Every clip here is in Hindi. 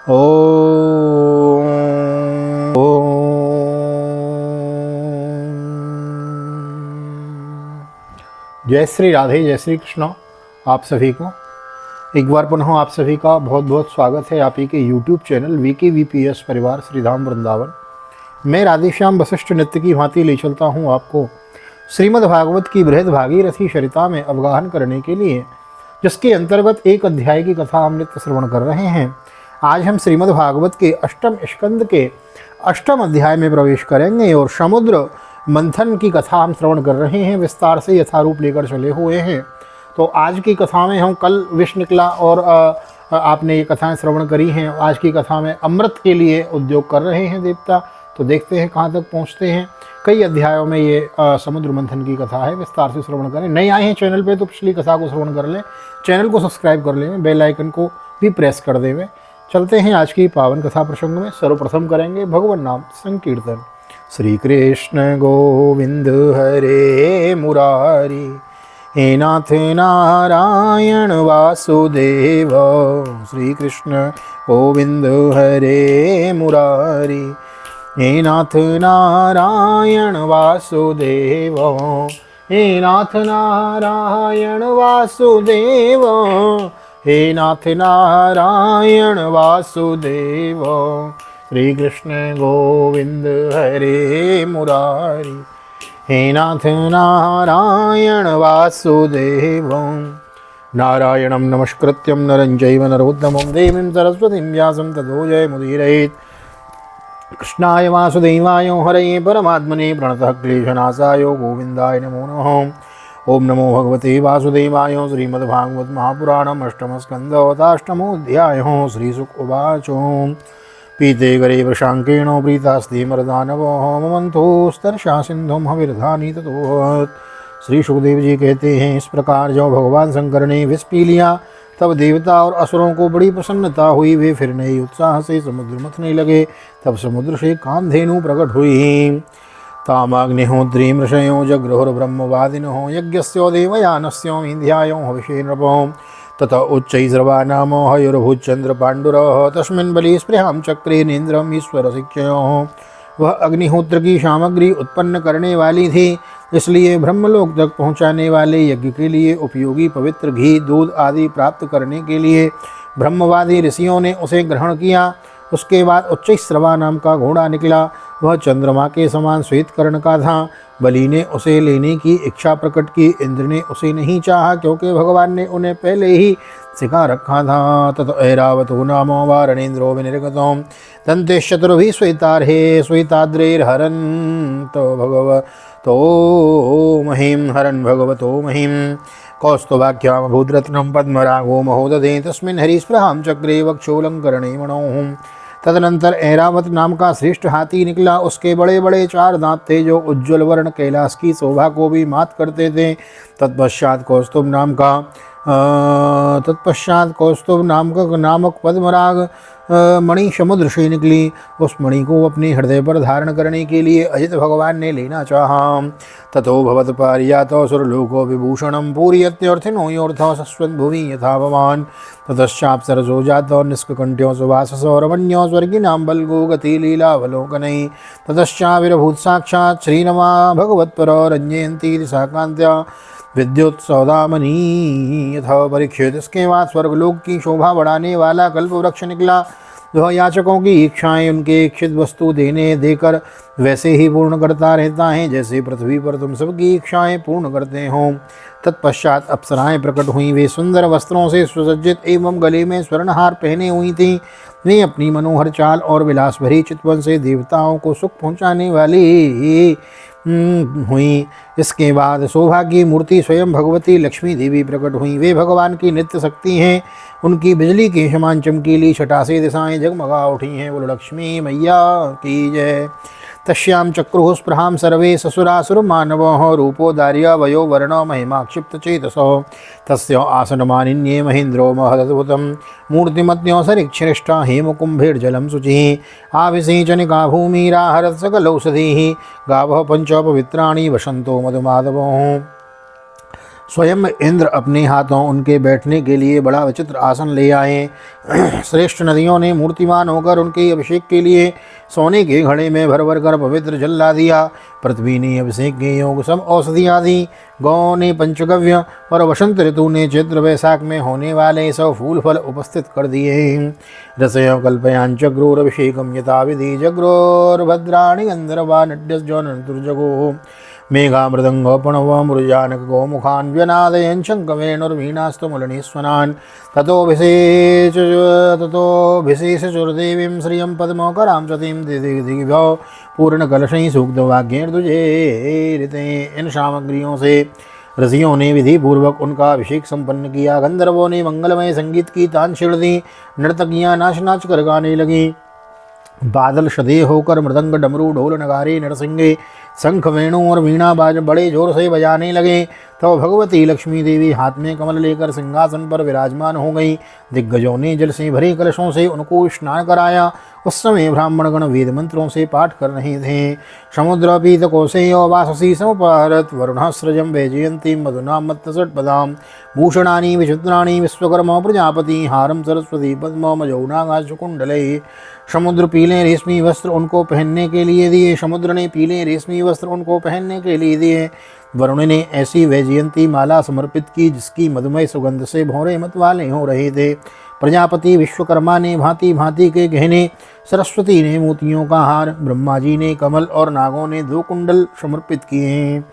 ओम जय श्री राधे, जय श्री कृष्ण। आप सभी को एक बार पुनः आप सभी का बहुत बहुत स्वागत है आप ही के YouTube चैनल VKVPS परिवार श्रीधाम वृंदावन। मैं राधेश्याम वशिष्ठ नित्य की भांति ले चलता हूँ आपको श्रीमद् भागवत की बृहद भागीरथी सरिता में अवगाहन करने के लिए, जिसके अंतर्गत एक अध्याय की कथा हम नित्य श्रवण कर रहे हैं। आज हम श्रीमद् भागवत के अष्टम स्कंद के अष्टम अध्याय में प्रवेश करेंगे और समुद्र मंथन की कथा हम श्रवण कर रहे हैं। विस्तार से यथारूप लेकर चले हुए हैं। तो आज की कथा में हम कल विष निकला और आपने ये कथाएं श्रवण करी हैं। आज की कथा में अमृत के लिए उद्योग कर रहे हैं देवता। तो देखते हैं कहाँ तक पहुँचते हैं। कई अध्यायों में ये समुद्र मंथन की कथा है। विस्तार से श्रवण करें। नए आए हैं चैनल पे तो पिछली कथा को श्रवण कर लें, चैनल को सब्सक्राइब कर लें, बेल आइकन को भी प्रेस कर देवें। चलते हैं आज की पावन कथा प्रसंग में। सर्वप्रथम करेंगे भगवान नाम संकीर्तन। श्री कृष्ण गोविंद हरे मुरारी, हे नाथ नारायण वासुदेव। श्री कृष्ण गोविंद हरे मुरारी, हे नाथ नारायण वासुदेव। हे नाथ नारायण वासुदेव, हे नाथ नारायण वासुदेव। श्री कृष्ण गोविंद हरे मुरारी, हे नाथ नारायण वासुदेव। नारायणं नमस्कृत्यं नरं चैव नरोत्तमं देवीं सरस्वतीं व्यासं ततो जयमुदीरयेत्। कृष्णाय वासुदेवाय हरये परमात्मने प्रणतः क्लेशनाशाय गोविन्दाय नमो नमः। ओम नमो भगवते वासुदेवाय। श्रीमद्भागवत महापुराणम् अष्टमस्कन्धोऽष्टमोऽध्याय। श्रीशुक उवाच। पीते गरे वृषाङ्केण प्रीतास्ते मरदानवो ममन्थोस्तर्षा सिन्धुं हविर्धानि ततोऽहत्। श्री सुखदेव जी कहते हैं, इस प्रकार जब भगवान शंकर ने विष पी लिया तब देवता और असुरों को बड़ी प्रसन्नता हुई। वे फिर नए उत्साह से समुद्र मथने लगे। तब समुद्र से कामधेनु प्रकट हुई। तामाग्निहोत्रीं ऋषयो जगृहुर्ब्रह्मवादिनो यज्ञस्यो देवयानस्यो विन्ध्यायो हविषे नृपो। ततः उच्चैर्वा नामो हयुर्भुजचन्द्र पाण्डुरः तस्मिन् बलि स्पृहां चक्रे नेन्द्रम् ईश्वर शिक्षयोः। वह अग्निहोत्र की सामग्री उत्पन्न करने वाली थी, इसलिए ब्रह्मलोक तक पहुँचाने वाले यज्ञ के लिए उपयोगी पवित्र घी, दूध आदि प्राप्त करने के लिए ब्रह्मवादी ऋषियों ने उसे ग्रहण किया। उसके बाद उच्चैश्रवा नाम का घोड़ा निकला। वह चंद्रमा के समान श्वेत कर्ण का था। बलि ने उसे लेने की इच्छा प्रकट की। इंद्र ने उसे नहीं चाहा, क्योंकि भगवान ने उन्हें पहले ही सिखा रखा था। ततो ऐरावतो नामो वारणेन्द्रो विनिर्गतो दन्तेश्चतुर्भिः श्वेतार्हे श्वेताद्रैर्हरन् तो भगवतो महिं हरन् भगवतो महिं। कौस्तुभाख्यां भूद्रत्नं पद्मरागो महोदधे तस्मिन् हरिस्पृहां चक्रे वक्षोलंकरणे मणोः। तदनंतर ऐरावत नाम का श्रेष्ठ हाथी निकला। उसके बड़े बड़े 4 दांत थे, जो उज्ज्वल वर्ण कैलाश की शोभा को भी मात करते थे। तत्पश्चात कौस्तुभ नामक पद्मराग मणि समुद्र से निकली। उस मणि को अपने हृदय पर धारण करने के लिए अजित भगवान ने लेना चाहा। ततो भवत्पारियातो सुरलोको विभूषणं पूरयत्यर्थिनो योऽर्थः शश्वद्भुवि यथा भवान्। ततश्चाप्सरसो जातो निष्ककण्ठ्यो सुवाससो रमण्यो स्वर्गिनां बल्गो गतिलीलावलोकनैः। ततश्चाविर्भूत् साक्षात् श्रीरमा भगवत्परो रञ्जयन्ती दिशाकान्त्या विद्युत्सौदामनी यथा परीक्षित। इसके बाद स्वर्गलोक की शोभा बढ़ाने वाला कल्प वृक्ष निकला। वह याचकों की इच्छाएं उनके इच्छित वस्तु देकर वैसे ही पूर्ण करता रहता है, जैसे पृथ्वी पर तुम सबकी इच्छाएं पूर्ण करते हो। तत्पश्चात अप्सराएं प्रकट हुई। वे सुंदर वस्त्रों से सुसज्जित एवं गले में स्वर्णहार पहने हुई थीं। वे अपनी मनोहर चाल और विलास भरी चितवन से देवताओं को सुख पहुँचाने वाली हुई। इसके बाद शोभा की मूर्ति स्वयं भगवती लक्ष्मी देवी प्रकट हुई। वे भगवान की नित्य शक्ति हैं। उनकी बिजली के समान चमकीली छटा से दिशाएं जगमगा उठी हैं। बोलो लक्ष्मी मैया की जय। तस्यां चक्रुः स्पृहां सर्वे ससुरासुरमानवः रूपोदार्य वयो वर्णो महिमा क्षिप्तचेतसो। तस्य आसनमानिन्ये महेन्द्रो महदद्भुतं मूर्तिमत्यो सरिक्षृष्टा हेमकुम्भैर्जलं शुचिः। आविषेचनिका भूमिराहरत् सकलौषधीः गावः पञ्च पवित्राणि वसन्तो मधुमाधवः। स्वयं इंद्र अपने हाथों उनके बैठने के लिए बड़ा विचित्र आसन ले आए। श्रेष्ठ नदियों ने मूर्तिमान होकर उनके अभिषेक के लिए सोने के घड़े में भर भर कर पवित्र जल ला दिया। पृथ्वी ने अभिषेक के योग सब औषधियाँ दी। गौ ने पंचगव्य और वसंत ऋतु ने चैत्र वैशाख में होने वाले सब फूल फल उपस्थित कर दिए। रसयो कल्पयान चक्रोरभिषेकम यथा विधि जग्रोर्भद्राणि गंधर्वा नड्यजो मेघा मृदंग प्रणव मृजानक गोमुखान्व्यनादयन् शङ्खवेणुर्वीणास्तमुलनीस्वनान् ततोऽभिशेषचुर्देवीं श्रियं पद्मकरां सतीं दिदिभ्यो पूर्णकलशैः सूक्तवाक्यैर्दुजेरिते। इन सामग्रियों से ऋषियों ने विधि पूर्वक उनका अभिषेक संपन्न किया। गंधर्वों ने मंगलमय संगीत की तान छेड़ दी। नर्तकियां नाच नाच कर गाने लगी। बादल सदे होकर मृदंग डमरू ढोल नगारे नरसिंगे शंख वेणु और वीणा बाज बड़े जोर से बजाने लगे। तो भगवती लक्ष्मी देवी हाथ में कमल लेकर सिंहासन पर विराजमान हो गई। दिग्गजों ने जल से भरे कलशों से उनको स्नान कराया। उस समय ब्राह्मणगण वेद मंत्रों से पाठ कर रहे थे। समुद्र पीत कोशे वाससी समुपहरत वरुण सृजम वैजयंती मधुना मत्तसटपदां भूषणानि विचित्राणि विश्वकर्मा प्रजापति हारम सरस्वती पद्म मजौनागाशकुंडले। समुद्र पीले रेशमी वस्त्र उनको पहनने के लिए दिए। समुद्र ने पीले रेशमी वस्त्र उनको पहनने के लिए दिए। वरुण ने ऐसी वैजयंती माला समर्पित की जिसकी मधुमय सुगंध से भौरे मत वाले हो रहे थे। प्रजापति विश्वकर्मा ने भांति भांति के गहने, सरस्वती ने मोतियों का हार, ब्रह्मा जी ने कमल और नागों ने 2 कुंडल समर्पित किए।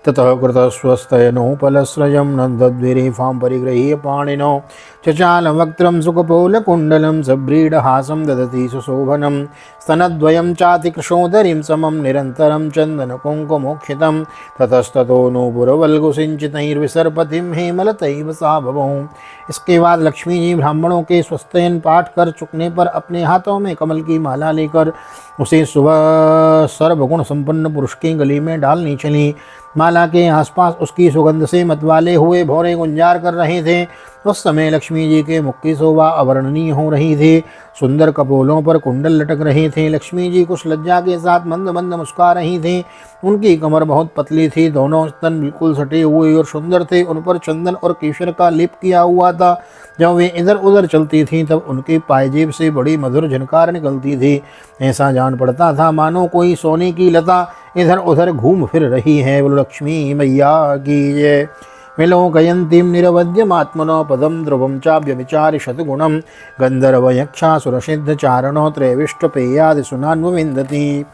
ततः कृतस्वस्थयनोपलस्रजं नन्दद्विरेफां परिगृह्य पाणिनो चचाल वक्त्रं सुकपोलकुण्डलं सव्रीडहासं ददति सुशोभनं स्तनद्वयं चातिकृशोदरीं समं निरन्तरं चन्दनकुङ्कुमोक्षितं ततस्ततो नूपुरवल्गुसिञ्चितैर्विसर्पतिं हेमलतैव सा भवौ। इसके बाद लक्ष्मी जी ब्राह्मणों के स्वस्त्ययन पाठ कर चुकने पर अपने हाथों में कमल की माला लेकर उसे सुबह सर्वगुण संपन्न पुरुष के गले में डालनी चली। माला के आसपास उसकी सुगंध से मतवाले हुए भौरे गुंजार कर रहे थे। उस समय लक्ष्मी जी के मुख की शोभा अवर्णनीय हो रही थी। सुंदर कपोलों पर कुंडल लटक रहे थे। लक्ष्मी जी कुछ लज्जा के साथ मंद मंद मुस्कुरा रही थी। उनकी कमर बहुत पतली थी। दोनों स्तन बिल्कुल सटे हुए और सुंदर थे। उन पर चंदन और केशर का लेप किया हुआ था। जब वे इधर उधर चलती थीं तब उनके पायजेब से बड़ी मधुर झनकार निकलती थी। ऐसा जान पड़ता था मानो कोई सोने की लता इधर उधर घूम फिर रही है। बोलो लक्ष्मी मैया की जय। विलोकयन्तीं निरवध्यमात्मनो पदं ध्रुवं चाव्यविचारि शतगुणं गन्धर्वयक्षासुरसिद्धचारणो त्रैविष्टपेयादिसुनान्वविन्दति।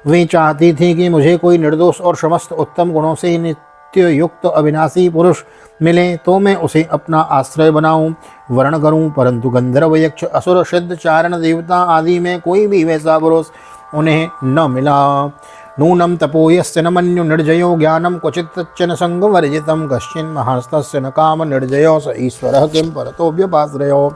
वे चाहती थी कि मुझे कोई निर्दोष और समस्त उत्तम गुणों से नित्य युक्त अविनाशी पुरुष मिले तो मैं उसे अपना आश्रय बनाऊं, वर्ण करूं, परंतु गंधर्व यक्ष असुर सिद्ध चारण देवता आदि में कोई भी वैसा पुरुष उन्हें न मिला। नूनं तपो यस्य न मन्यु निर्जयो ज्ञानं क्वचित् तच्चन संगवर्जितं कश्चिन् महास्तस्य न काम निर्जयो स ईश्वरः किं परतो व्यपाश्रयो।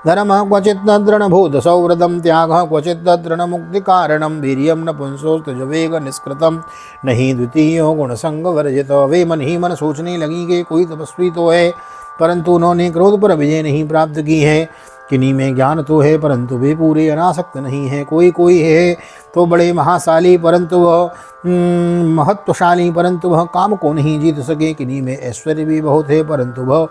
धर्मः क्वचित् तद्रणभूत सौव्रतं त्यागः क्वचित् तद्रणमुक्तिकारणं वीर्यं न पुंसोस्तजवेग निष्कृतं नहीं द्वितीयो गुणसंगवर्जितो। वे मन ही मन सोचने लगी कि कोई तपस्वी तो है परंतु उन्होंने क्रोध पर विजय नहीं प्राप्त की है। किन्हीं में ज्ञान तो है परंतु वे पूरे अनासक्त नहीं है। कोई कोई है तो बड़े महाशाली परंतु वह महत्वशाली परंतु वह काम को नहीं जीत सके। किन्हीं में ऐश्वर्य भी बहुत है परंतु वह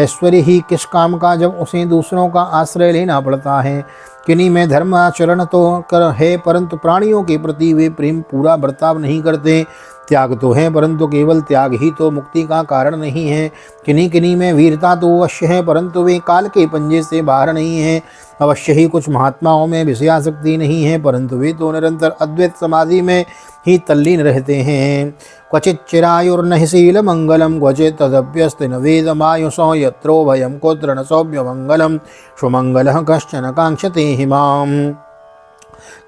ऐश्वर्य ही किस काम का जब उसे दूसरों का आश्रय लेना पड़ता है। किन्हीं में धर्म आचरण तो कर है परंतु प्राणियों के प्रति वे प्रेम पूरा बर्ताव नहीं करते। त्याग तो है परंतु केवल त्याग ही तो मुक्ति का कारण नहीं है। किन्हीं किन्हीं में वीरता तो अवश्य है परंतु वे काल के पंजे से बाहर नहीं है। अवश्य ही कुछ महात्माओं में विषयासक्ति नहीं है परंतु वे तो निरंतर अद्वैत समाधि में ही तल्लीन रहते हैं। क्वचित् चिरायुर्न शील मंगलम क्वचित् तदभ्यस्ति न वेदमायुषो यत्रो भयं कोत्र न सौम्य मंगलम सुमंगलः कश्चन कांक्षते हिमाम।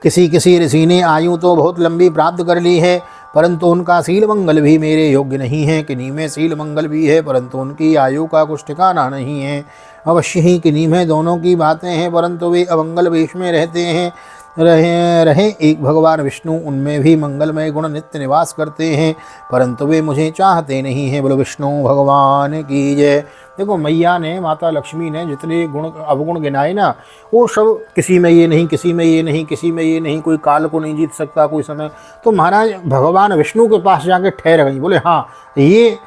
किसी किसी ऋषि ने आयु तो बहुत लंबी प्राप्त कर ली है परंतु उनका शील मंगल भी मेरे योग्य नहीं है। किन्हीं में शील मंगल भी है परंतु उनकी आयु का कुछ ठिकाना नहीं है। अवश्य ही किन्हीं में दोनों की बातें हैं परंतु वे अमंगल वेश में रहते हैं। रहे एक भगवान विष्णु उनमें भी मंगलमय गुण नित्य निवास करते हैं परंतु वे मुझे चाहते नहीं हैं। बोलो विष्णु भगवान की जय। देखो मैया ने माता लक्ष्मी ने जितने गुण अवगुण गिनाए ना वो सब किसी में ये नहीं, किसी में ये नहीं, किसी में ये नहीं, कोई काल को नहीं जीत सकता कोई समय। तो महाराज भगवान विष्णु के पास जाके ठहर गई। बोले हाँ ये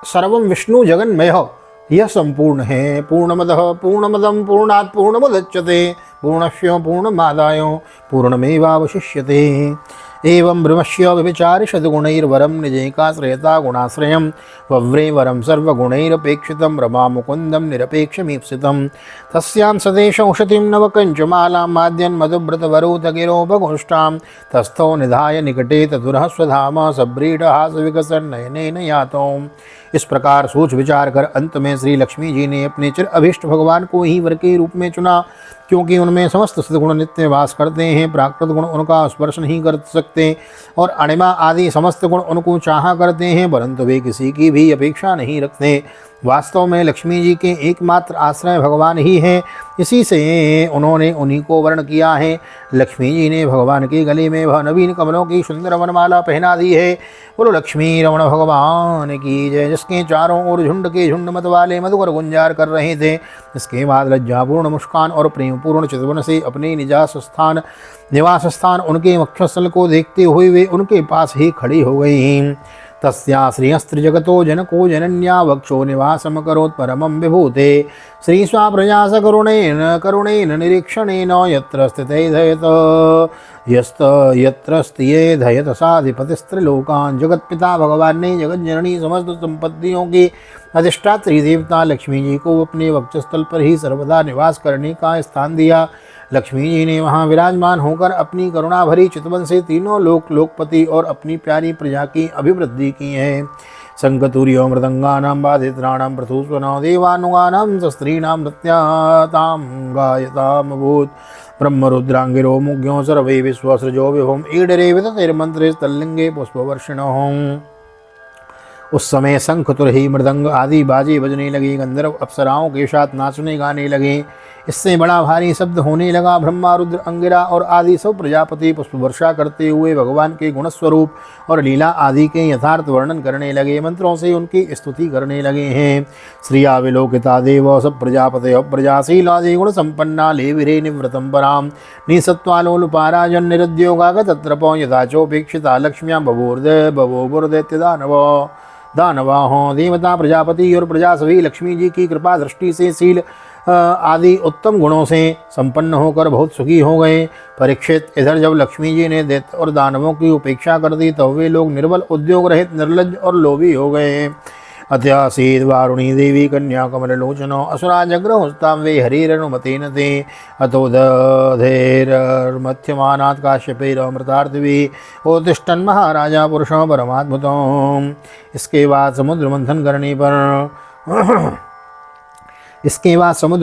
सर्वं विष्णु जगन्मय यह संपूर्ण है। पूर्णमदः पूर्णमदं पूर्णात् पूर्णमुदच्यते पूर्णस्य पूर्णमादाय पूर्णमेवावशिष्यते। एवं ब्रह्मस्य व्यभिचारि सद्गुणैर्वरं निजैकाश्रयता गुणाश्रयं वव्रे वरं सर्वगुणैरपेक्षितं रमा मुकुन्दं निरपेक्षमीप्सितं। तस्यां सदेशौषधिं नवकञ्चमालां माद्यन् मधुव्रतवरोधगिरोपगोष्ठां तस्थो निधाय निकटे तदुरः स्वधाम सब्रीडहासविकसन्नयनेन यातो। इस प्रकार सोच विचार कर अंत में श्री लक्ष्मी जी ने अपने चिर अभिष्ट भगवान को ही वर के रूप में चुना, क्योंकि उनमें समस्त सद्गुण नित्य वास करते हैं। प्राकृत गुण उनका स्पर्श नहीं कर सकते और अणिमा आदि समस्त गुण उनको चाहा करते हैं, परंतु वे किसी की भी अपेक्षा नहीं रखते। वास्तव में लक्ष्मी जी के एकमात्र आश्रय भगवान ही हैं, इसी से उन्होंने उन्हीं को वर्ण किया है। लक्ष्मी जी ने भगवान के गले में वह नवीन कमलों की सुंदर वनमाला पहना दी है। बोलो लक्ष्मी रमण भगवान की जय। जिसके चारों ओर झुंड के झुंड मत वाले मधुकर गुंजार कर रहे थे। इसके बाद लज्जापूर्ण मुस्कान और प्रेमपूर्ण चितवन से अपने निवास स्थान उनके वक्षस्थल को देखते हुए वे उनके पास ही खड़ी हो गई। तस्या श्रियस्त्रिजगतो जनको जनन्या वक्षो निवासम करोत् परमं विभूते। श्री स्वा प्रजा करुणेन निरीक्षणेन यत्र स्थिते यत्र स्थिये धयत साधिपतिस्त्रिलोकान्। जगतपिता भगवान ने जगत जननी समस्त संपत्तियों की अधिष्ठात्री देवता लक्ष्मी जी को अपने वक्षस्थल पर ही सर्वदा निवास करने का स्थान दिया। लक्ष्मी जी ने वहाँ विराजमान होकर अपनी करुणा भरी चितवन से तीनों लोकपति और अपनी प्यारी प्रजा की अभिवृद्धि की है। शंखतूर्यो मृदंगानां वादित्राणां प्रथुस्वनो देवानुगानां स्त्रीणां नृत्यातां गायतामभूत्। ब्रह्मरुद्रांगिरो मुग्यो सर्वे विश्वसृजो विभुम् ईडरे विततिर्मन्त्रे तल्लिंगे पुष्पवर्षिणों। उस समय शंख तुरही मृदंग आदि बाजे बजने लगे, गंधर्व अप्सराओं के साथ नाचने गाने लगे। इससे बड़ा भारी शब्द होने लगा। ब्रह्मा रुद्र अंगिरा और आदि सब प्रजापति पुष्प वर्षा करते हुए भगवान के गुणस्वरूप और लीला आदि के यथार्थ वर्णन करने लगे। मंत्रों से उनकी स्तुति करने लगे हैं। श्रिया विलोकिता देव सब प्रजापते प्रजाशीलादि गुण संपन्ना लेविरे निवृतम पराम निसत्वालोलुपाराजन निरुद्योगागत तत्रपो यथाचोपेक्षिता लक्ष्म्यां बभूर्दैत्य दानवाहों। देवता प्रजापति और प्रजा सभी लक्ष्मी जी की कृपा दृष्टि से शील आदि उत्तम गुणों से संपन्न होकर बहुत सुखी हो गए। परीक्षित, इधर जब लक्ष्मी जी ने दैत्य और दानवों की उपेक्षा कर दी तो वे लोग निर्बल, उद्योग रहित, निर्लज्ज और लोभी हो गए। अत्यासीद वारुणी देवी कन्या कमललोचनो असुरा जग्रहुस्तां वे हरिरनुमतेन ते अतो दधेर्मथ्यमानात् काश्यपैरमृतार्थिवी उत्तिष्ठन् महाराजा पुरुषो परमाद्भुतम्। इसके बाद समुद्र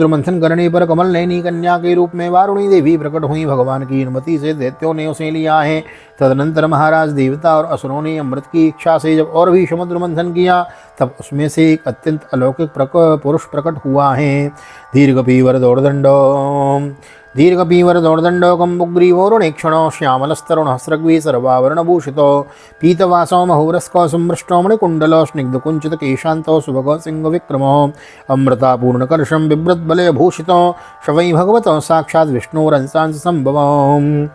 मंथन करने पर कमल नयनी कन्या के रूप में वारुणी देवी प्रकट हुई। भगवान की अनुमति से दैत्यों ने उसे लिया है। तदनंतर महाराज, देवता और असुरों ने अमृत की इच्छा से जब और भी समुद्र मंथन किया तब उसमें से एक अत्यंत अलौकिक पुरुष प्रकट हुआ है। दीर्घपीवर दौर्दंडो कम्बुग्रीवोरुणेक्षणो श्यामलस्तरुणः सृग्वी सर्वाभरणभूषितो पीतवासो महोरस्को सुमृष्टो मणिकुण्डलो स्निग्धकुञ्चितकेशान्तो सुभगो सिंहविक्रमो अमृतापूर्णकलशं बिभ्रद्बलयभूषितो शवै भगवतो साक्षात् विष्णोरंसांस संभवम्।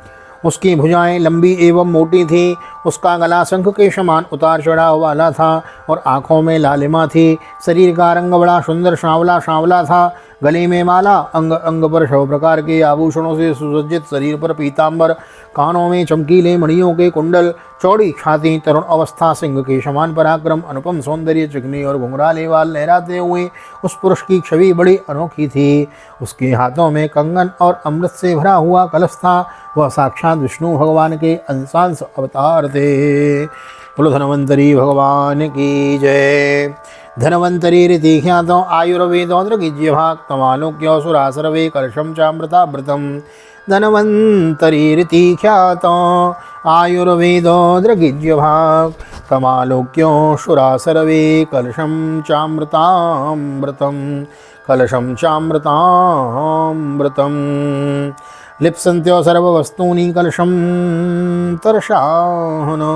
उसकी भुजाएं लंबी एवं मोटी थी, उसका गला शंख के समान उतार चढ़ाव वाला था और आँखों में लालिमा थी। शरीर का रंग बड़ा सुंदर सांवला था। गले में माला, अंग अंग पर सब प्रकार के आभूषणों से सुसज्जित, शरीर पर पीताम्बर, कानों में चमकीले मणियों के कुंडल, चौड़ी छाती, तरुण अवस्था, सिंह के समान पराक्रम, अनुपम सौंदर्य, चिकनी और घुंघराले बाल लहराते हुए उस पुरुष की छवि बड़ी अनोखी थी। उसके हाथों में कंगन और अमृत से भरा हुआ कलश था। वह साक्षात विष्णु भगवान के अंशांश अवतार थे। बोलो धन्वंतरी भगवान की जय। धन्वंतरी रीति ख्यातो आयुर्वेदो दृगिज्यभाग तमालोक्यो सुरा सर्वे कलशं चामृतामृतम्। धन्वंतरी रीति ख्यातो आयुर्वेदो दृगिज्यभाग तमालोक्यो सुरा सर्वे कलशं चामृतामृतम्। लिप्सन्त्यो सर्ववस्तूनि कलशं तरसाहनो।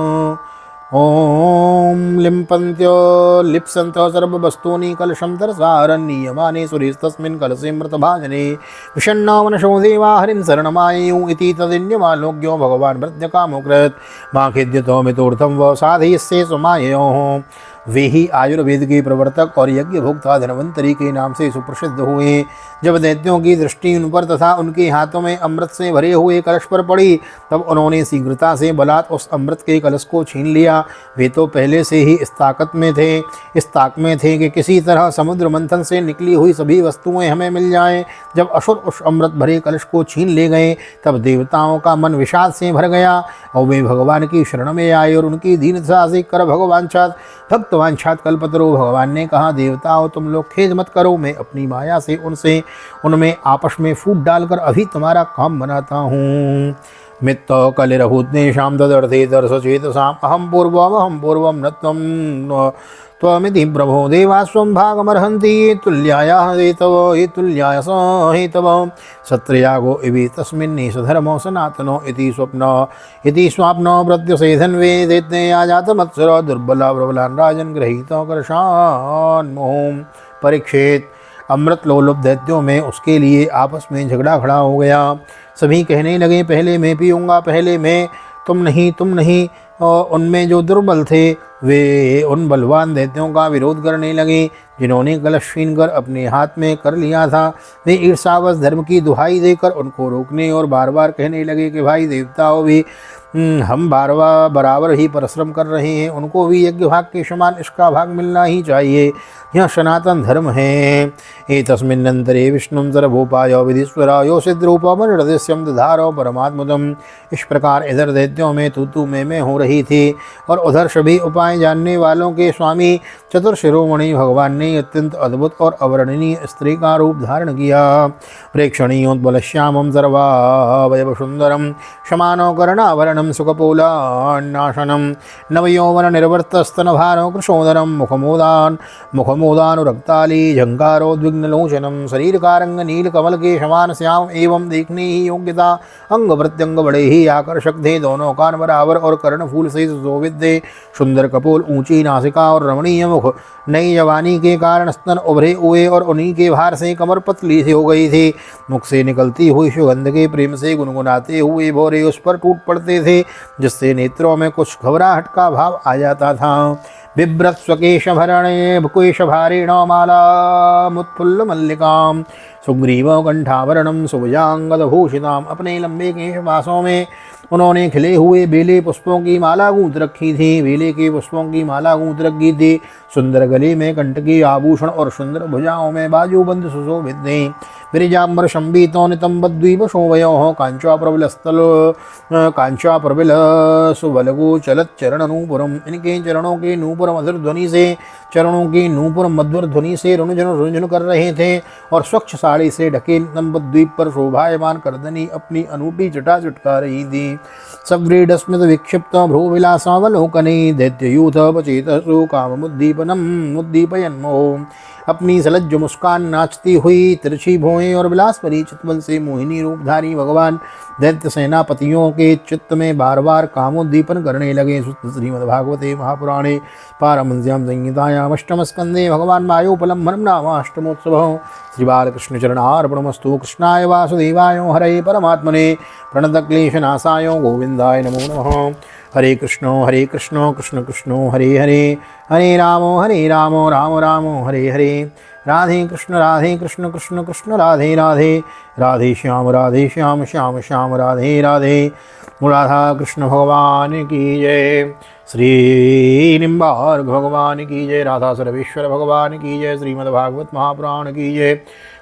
ओम लिप्सन्त्यो सर्ववस्तूनि कलशं तरसारण्यमाने सुरेस्तस्मिन् कलशे मृतभाजने विषण्णो मनशो देवा हरिं शरणमायुः इति तदिन्यमालोक्यो भगवान् भृत्यकामो कृत् मा खिद्यतो मितोऽर्थं व साधयिष्ये स्वमाययोः। वे ही आयुर्वेद के प्रवर्तक और यज्ञ भोक्ता धन्वंतरी के नाम से सुप्रसिद्ध हुए। जब दैत्यों की दृष्टि उन पर तथा उनके हाथों में अमृत से भरे हुए कलश पर पड़ी, तब उन्होंने शीघ्रता से बलात् उस अमृत के कलश को छीन लिया। वे तो पहले से ही इस ताक में थे कि किसी तरह समुद्र मंथन से निकली हुई सभी वस्तुएं हमें मिल जाएं। जब असुर उस अमृत भरे कलश को छीन ले गए, तब देवताओं का मन विषाद से भर गया और वे भगवान की शरण में आए और उनकी दीनता से कर भक्तवांछात कल्पतरो। भगवान ने कहा, देवताओं तुम लोग खेद मत करो, मैं अपनी माया से उनमें आपस में फूट डालकर अभी तुम्हारा काम बनाता हूँ। मित्त कलिरहुते शाम तदर्थे दर्शचेतसाम अहम पूर्वम न त्वमिति प्रभो देवास्वं भागमर्हन्ति तुल्याय तुल्याय हेतव सत्रयागो इति तस्मिन्नि सधर्मो सनातनो इति स्वाप्नो प्रत्युषेधन्वे दैत्ये आजातमत्सरो दुर्बला प्रबलान् राजन् गृहीतो कर्षान् मोहम्। परीक्षित, अमृत लोलुप दैत्यों में उसके लिए आपस में झगड़ा खड़ा हो गया। सभी कहने लगे, पहले मैं पीऊँगा, पहले मैं, तुम नहीं। और उनमें जो दुर्बल थे वे उन बलवान दैत्यों का विरोध करने लगे जिन्होंने कलश छीन कर अपने हाथ में कर लिया था। वे ईर्ष्यावश धर्म की दुहाई देकर उनको रोकने और बार बार कहने लगे कि भाई देवताओं भी हम बराबर ही परिश्रम कर रहे हैं, उनको भी यज्ञ भाग के समान इसका भाग मिलना ही चाहिए, यह सनातन धर्म है। एतस्मिन्नन्तरे विष्णुं सर्वोपाय विधिश्वरायो सिद्धरूपमनिर्देश्यं दधारो परमात्मदम्। इस प्रकार इधर दैत्यों में तू मैं हो रही थी और उधर सभी उपाय जानने वालों के स्वामी चतुर्शिरोमणि भगवान ने अत्यंत अद्भुत और अवर्णनीय स्त्री का रूप धारण किया। प्रेक्षणीयोद्बलश्यामं सर्वावयव सुंदरम शमानो कर्णावरणं सुखपोलान्नाशनं नवयौवन निर्वर्तस्तनभारो कृशोदरं मुखमोदानुरक्ताली झंकारोद्विग्नलोचनं शरीरकारंग नील कमल के समान श्याम एवं देखने ही योग्यता अंग प्रत्यंग बड़े ही आकर्षक थे। दोनों कान बराबर और कर्णफूल से सुशोभित थे। सुंदर कपोल, ऊंची नासिका और रमणीय मुख, नई जवानी के कारण स्तन उभरे हुए और उन्हीं के भार से कमर पतली सी हो गई थी। मुख से निकलती हुई सुगंध के प्रेम से गुनगुनाते हुए भौरे उस पर टूट पड़ते थे, जिससे नेत्रों में कुछ घबराहट का भाव आ जाता था। बिभ्रत स्वकेशभरणे कुशभारेण मालामुत्फुल्ल मल्लिकां सुग्रीव कंठाभरणं सुभुजांगदभूषितां। अपने लंबे केशवासों में उन्होंने खिले हुए बेले पुष्पों की माला गूंथ रखी थी। बेले के पुष्पों की माला गूंथ रखी थी। सुंदर गले में कंटकी आभूषण और सुंदर भुजाओं में बाजूबंद सुशोभित थे। विरजाम्बर शंबितो नितंबद्वीप शोभयोः कांचा प्रबल सुबलगो चलत चरण नूपुरम। इनके चरणों के नूपुर मधुर ध्वनि से रुंझुन कर रहे थे और स्वच्छ साड़ी से ढके नितंबद्वीप पर शोभायमान करदनी अपनी अनूठी जटा चटका रही थी। सव्रीडस्मित विक्षिप्त भ्रूविलासावलोकने दैत्ययूथपचेतसु काममुद्दीपयन्मोह। अपनी सलज्ज मुस्कान नाचती हुई तिरछी भौएं और विलासभरी चितवन से मोहिनी रूपधारी भगवान दैत्य सेनापतियों के चित्त में बार बार कामोद्दीपन करने लगे। श्रीमद्भागवते महापुराणे पारमहंस्यां संहितायाम् अष्टम स्कंदे भगवान मायोपलम्भनं नाम अष्टमोत्सवः। श्री बालकृष्ण चरणार्पणमस्तु। कृष्णाय वासुदेवाय हरे परमात्मने प्रणतक्लेशनाशाय गोविंदाय नमो नमः। हरे कृष्ण कृष्ण कृष्ण हरे हरे, हरे राम राम राम हरे हरे। राधे कृष्ण कृष्ण कृष्ण राधे राधे, राधे श्याम श्याम राधे राधे। राधा कृष्ण भगवान की जय। श्री निम्बार्क भगवान की जय। राधा सर्वेश्वर भगवान की जय। श्रीमद्भागवत महापुराण की जय।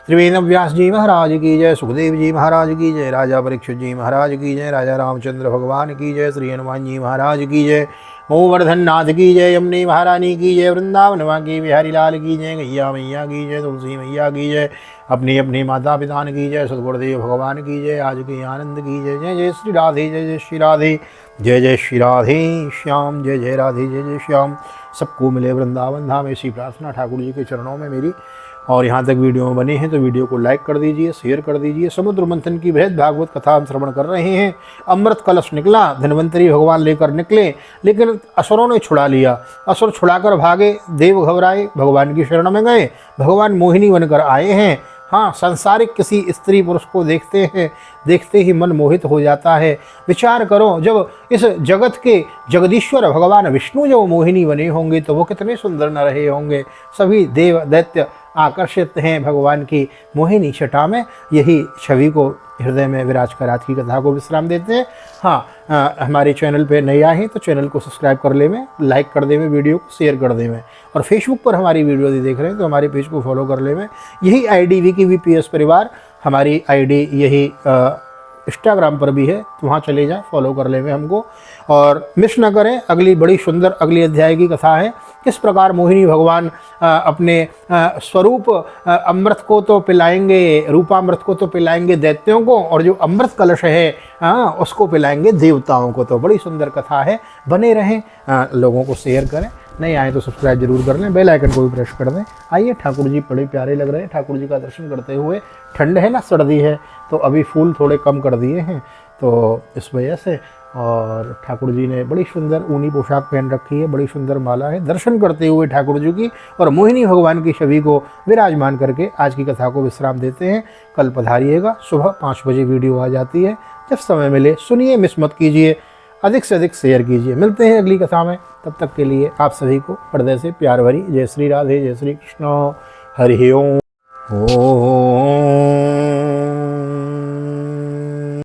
त्रिवेद व्यास जी महाराज की जय। सुखदेव जी महाराज की जय। राजा परीक्षित जी महाराज की जय। राजा रामचंद्र भगवान की जय। श्री हनुमान जी महाराज की जय। गोवर्धन नाथ की जय। यमुने महारानी की जय। वृंदावन की बिहारी लाल की जय। गैया मैया की जय। तुलसी मैया की जय। अपने अपने माता पिता की जय। सदगुरुदेव भगवान की जय। आज के आनंद की जय। जय जय श्री राधे, जय जय श्री राधे, जय जय श्री राधे श्याम, जय जय राधे, जय जय श्याम। सबको मिले वृंदावन धाम, ऐसी प्रार्थना ठाकुर जी के चरणों में मेरी। और यहाँ तक वीडियो में बने हैं तो वीडियो को लाइक कर दीजिए, शेयर कर दीजिए। समुद्र मंथन की बृहद भागवत कथा हम श्रवण कर रहे हैं। अमृत कलश निकला, धन्वंतरी भगवान लेकर निकले, लेकिन असुरों ने छुड़ा लिया। असुर छुड़ाकर भागे, देव घबराए, भगवान की शरण में गए। भगवान मोहिनी बनकर आए हैं हाँ, सांसारिक किसी स्त्री पुरुष को देखते ही मन मोहित हो जाता है। विचार करो, जब इस जगत के जगदीश्वर भगवान विष्णु जब मोहिनी बने होंगे तो वो कितने सुंदर न रहे होंगे। सभी देव दैत्य आकर्षित हैं भगवान की मोहिनी छटा में। यही छवि को हृदय में विराज कर आज की कथा को विश्राम देते हैं। हाँ, हमारे चैनल पे नए आए हैं तो चैनल को सब्सक्राइब कर ले में, लाइक कर दे में, वीडियो को शेयर कर दे में, और फेसबुक पर हमारी वीडियो देख रहे हैं तो हमारे पेज को फॉलो कर ले में। यही आईडी वीकी वीपीएस परिवार, हमारी आईडी यही इंस्टाग्राम पर भी है, तो वहाँ चले जाएं, फॉलो कर ले में हमको और मिस न करें। अगली बड़ी सुंदर अगली अध्याय की कथा है, किस प्रकार मोहिनी भगवान अपने स्वरूप अमृत को तो पिलाएंगे, रूपामृत को तो पिलाएंगे दैत्यों को, और जो अमृत कलश है उसको पिलाएंगे देवताओं को। तो बड़ी सुंदर कथा है, बने रहें, लोगों को शेयर करें, नहीं आए तो सब्सक्राइब जरूर कर लें, बेल आइकन को भी प्रेस कर दें। आइए, ठाकुर जी बड़े प्यारे लग रहे हैं, ठाकुर जी का दर्शन करते हुए। ठंड है ना, सर्दी है, तो अभी फूल थोड़े कम कर दिए हैं तो इस वजह से। और ठाकुर जी ने बड़ी सुंदर ऊनी पोशाक पहन रखी है, बड़ी सुंदर माला है। दर्शन करते हुए ठाकुर जी की और मोहिनी भगवान की छवि को विराजमान करके आज की कथा को विश्राम देते हैं। कल पधारिएगा, सुबह 5 बजे वीडियो आ जाती है, जब समय मिले सुनिए, मिस मत कीजिए, अधिक से अधिक शेयर कीजिए। मिलते हैं अगली कथा में, तब तक के लिए आप सभी को हृदय से प्यार भरी जय श्री राधे, जय श्री कृष्ण, हरि ओम।